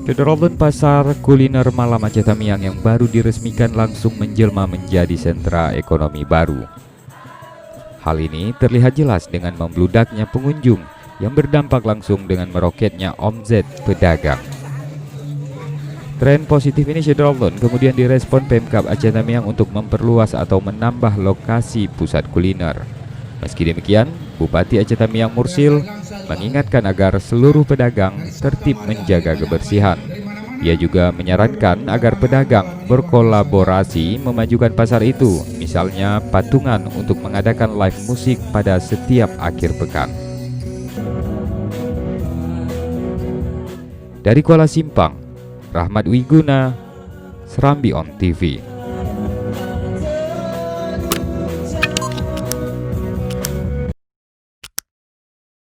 Development pasar kuliner malam Aceh Tamiang yang baru diresmikan langsung menjelma menjadi sentra ekonomi baru. Hal ini terlihat jelas dengan membludaknya pengunjung yang berdampak langsung dengan meroketnya omzet pedagang. Tren positif ini Development kemudian direspon Pemkab Aceh Tamiang untuk memperluas atau menambah lokasi pusat kuliner. Meski demikian, Bupati Aceh Tamiang Mursil mengingatkan agar seluruh pedagang tertib menjaga kebersihan. Ia juga menyarankan agar pedagang berkolaborasi memajukan pasar itu, misalnya patungan untuk mengadakan live musik pada setiap akhir pekan. Dari Kuala Simpang, Rahmat Wiguna, Serambi On TV.